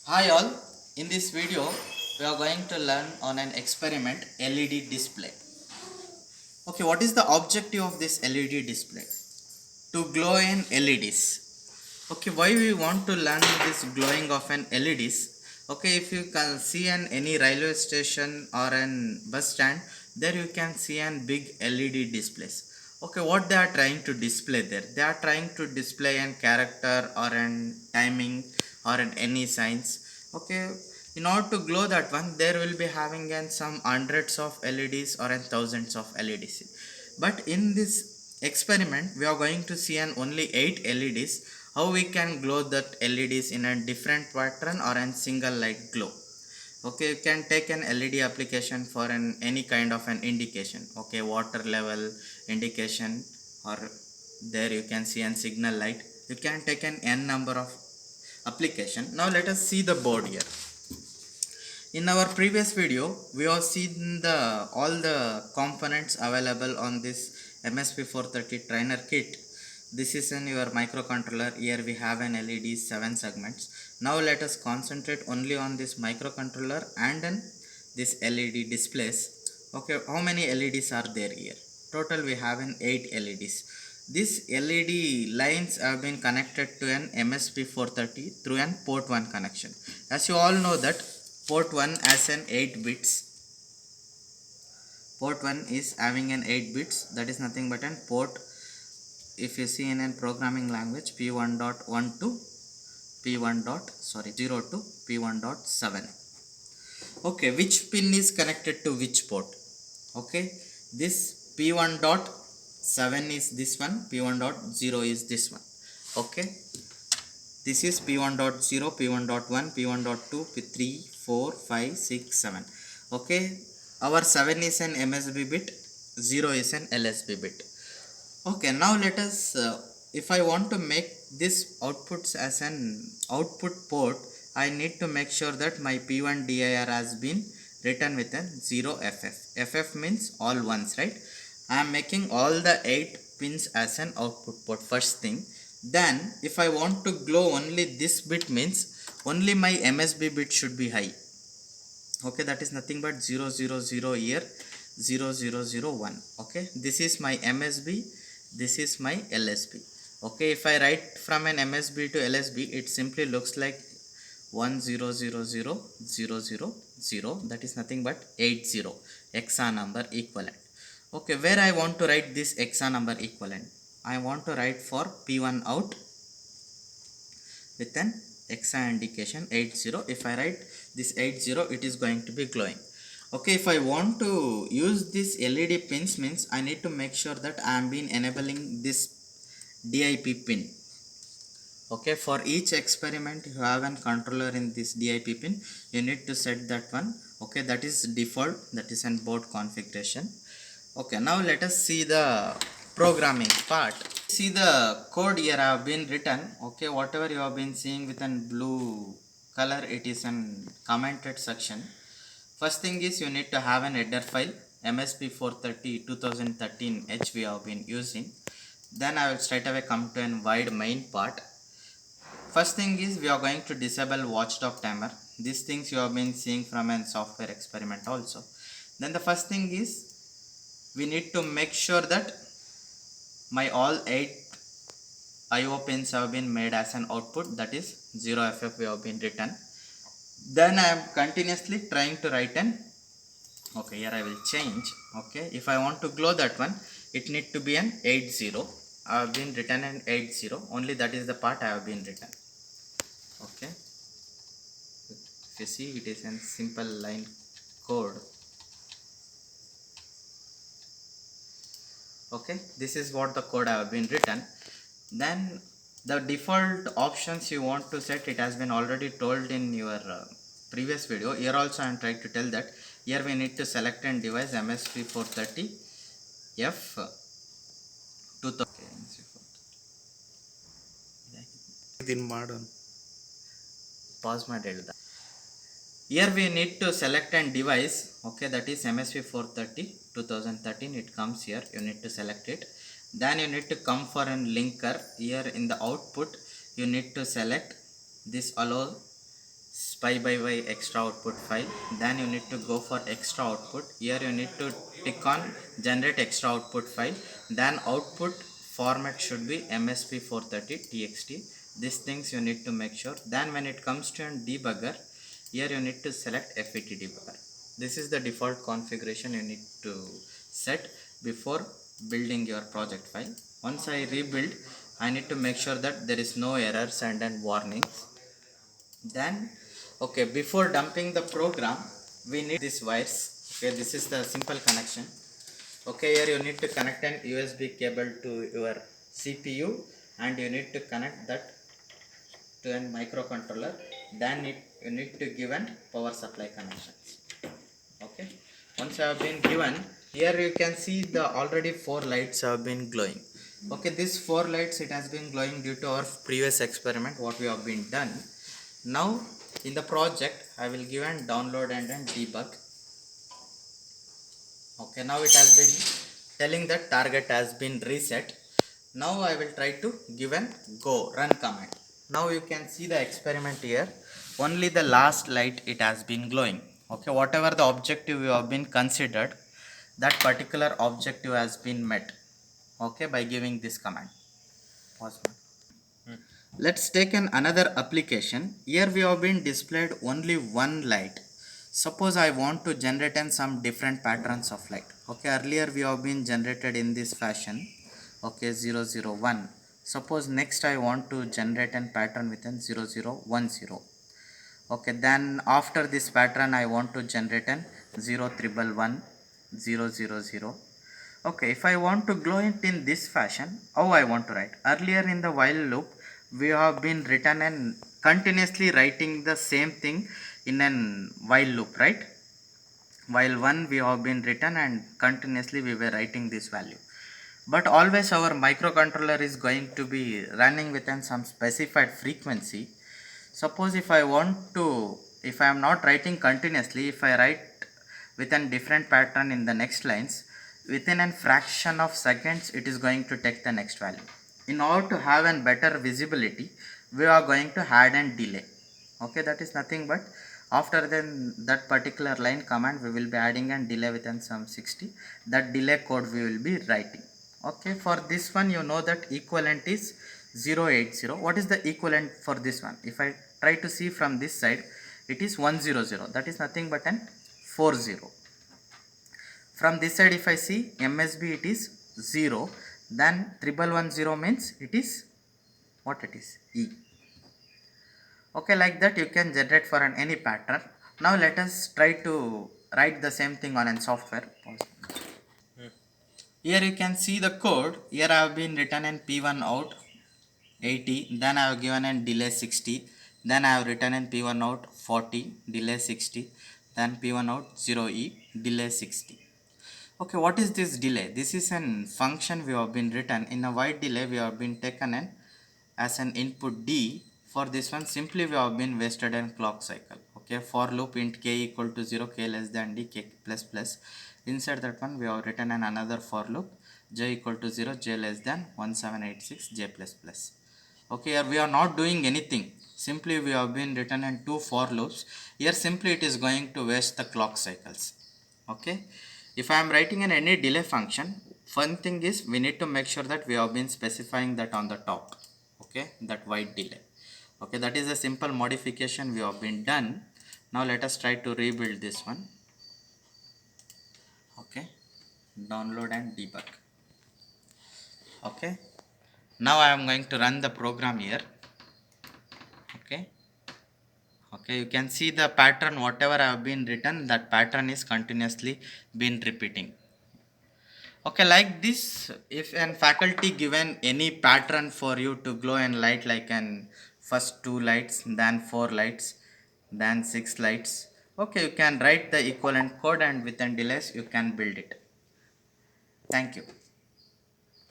Hi all, in this video we are going to learn on an experiment LED display. Okay, what is the objective of this LED display? To glow in LEDs. Okay, why we want to learn this glowing of an LEDs? Okay, if you can see an any railway station or an bus stand, there you can see an big LED displays. Okay, what they are trying to display there? They are trying to display an character or an timing or an any signs. Okay, in order to glow that one, there will be having an some hundreds of LEDs or an thousands of LEDs. But in this experiment, we are going to see an only 8 LEDs. How we can glow that LEDs in a different pattern or a single light glow. Okay, you can take an LED application for an any kind of an indication. Okay, water level indication, or there you can see an signal light. You can take an n number of application. Now let us see the board here. In our previous video we have seen the all the components available on this MSP430 trainer kit. This is in your microcontroller. Here we have an LED 7 segments. Now let us concentrate only on this microcontroller and then this LED displays. Okay, how many LEDs are there here? Total we have an 8 LEDs. These LED lines have been connected to an MSP430 through an port 1 connection. As you all know that port 1 has an 8 bits. Port 1 is having an 8 bits, that is nothing but an port. If you see in a programming language, p1.1 to p1.0 to p1.7. Okay, which pin is connected to which port? Okay, this p1.7 is this one, p1.0 is this one. Okay, this is p1.0, p1.1, p1.2, p3, 4, 5, 6, 7. Okay, our 7 is an MSB bit, 0 is an LSB bit. Okay, now let us if I want to make this outputs as an output port, I need to make sure that my p1 dir has been written with a 0 ff means all ones, right? I am making all the 8 pins as an output port first thing. Then if I want to glow only this bit means only my MSB bit should be high. Okay, that is nothing but 000 here, 0001. Okay, this is my MSB, this is my LSB. Okay, if I write from an MSB to LSB, it simply looks like 1000000, that is nothing but 80 hexa number equivalent. Okay, where I want to write this hexa number equivalent? I want to write for P1 out with an hexa indication 80. If I write this 80, it is going to be glowing. Okay, if I want to use this LED pins means I need to make sure that I am been enabling this DIP pin. Okay, for each experiment you have an controller in this DIP pin, you need to set that one. Okay, that is default, that is an board configuration. Okay, now let us see the programming part. See the code here have been written. Okay, whatever you have been seeing with an blue color, it is an commented section. First thing is you need to have an header file MSP430 2013 H we have been using. Then I will straight away come to an wide main part. First thing is we are going to disable watchdog timer. These things you have been seeing from an software experiment also. Then the first thing is we need to make sure that my all 8 IO pins have been made as an output, that is 0ff we have been written. Then I am continuously trying to write an, okay, here I will change. Okay, if I want to glow that one, it need to be an 80. I have been written an 80, only that is the part I have been written. Okay, if you see, it is a simple line code. Okay, this is what the code I have been written. Then the default options you want to set, it has been already told in your previous video. Here also I am trying to tell that here we need to select and device MSP430 F 2000. ಇದನ್ನು ಮಾಡೋಣ. Pause my delta. Here we need to select and device. Okay, that is MSP430 2013. It comes here, you need to select it. Then you need to come for a linker. Here in the output you need to select this allow spy by extra output file, then you need to go for extra output. Here you need to tick on generate extra output file, then output format should be msp430 txt. These things you need to make sure. Then when it comes to a debugger, here you need to select FET debugger. This is the default configuration you need to set before building your project file. Once I rebuild, I need to make sure that there is no errors and then warnings. Then okay, before dumping the program, we need these wires. Okay, this is the simple connection. Okay, here you need to connect an USB cable to your CPU, and you need to connect that to a microcontroller. Then you need to give an power supply connection. Okay, once I have been given, here you can see the already 4 lights have been glowing. Okay, these 4 lights, it has been glowing due to our previous experiment what we have been done. Now in the project I will give and download and then debug. Okay, now it has been telling that target has been reset. Now I will try to give an go run command. Now you can see the experiment here. Only the last light it has been glowing. Okay, whatever the objective you have been considered, that particular objective has been met. Okay, by giving this command. Pause. Let's take another application. Here we have been displayed only one light. Suppose I want to generate in some different patterns of light. Okay, earlier we have been generated in this fashion. Okay, 001. Suppose next I want to generate a pattern within 0010. Okay, then after this pattern I want to generate an 0111 000. Okay, if I want to glow it in this fashion, how I want to write? Earlier in the while loop, we have been written and continuously writing the same thing in an while loop, right? While one we have been written and continuously we were writing this value. But always our microcontroller is going to be running within some specified frequency. Suppose if I want to, if I am not writing continuously, if I write within different pattern in the next lines, within a fraction of seconds it is going to take the next value. In order to have a better visibility, we are going to add and delay. Okay, that is nothing but after then that particular line command we will be adding and delay within some 60. That delay code we will be writing. Okay, for this one you know that equivalent is 080. What is the equivalent for this one? If I try to see from this side, it is 100. That is nothing but an 40. From this side if I see MSB, it is 0. Then 1110 means it is what it is? E. Okay, like that you can generate for any pattern. Now let us try to write the same thing on a software. Here you can see the code. Here I have been written in P1 out 80, then I have given a delay 60, then I have written in P1 out 40, delay 60, then P1 out 0E, delay 60. Okay, what is this delay? This is an function we have been written in a white delay. We have been taken in as an input D. For this one simply we have been wasted in clock cycle. Okay, for loop int k equal to 0, k less than d, k plus plus. Inside that one we have written an another for loop j equal to 0, j less than 1786, j plus plus. Okay, here we are not doing anything. Simply we have been written in 2 for loops. Here simply it is going to waste the clock cycles. Okay, if I am writing in any delay function, one thing is we need to make sure that we have been specifying that on the top. Okay, that white delay. Okay, that is a simple modification we have been done. Now let us try to rebuild this one. Okay, download and debug. Okay, now I am going to run the program here. Okay, okay, you can see the pattern whatever I have been written, that pattern is continuously been repeating. Okay, like this, if an faculty given any pattern for you to glow and light, like an first 2 lights, then 4 lights, then 6 lights. Okay, you can write the equivalent code and within delays you can build it. Thank you.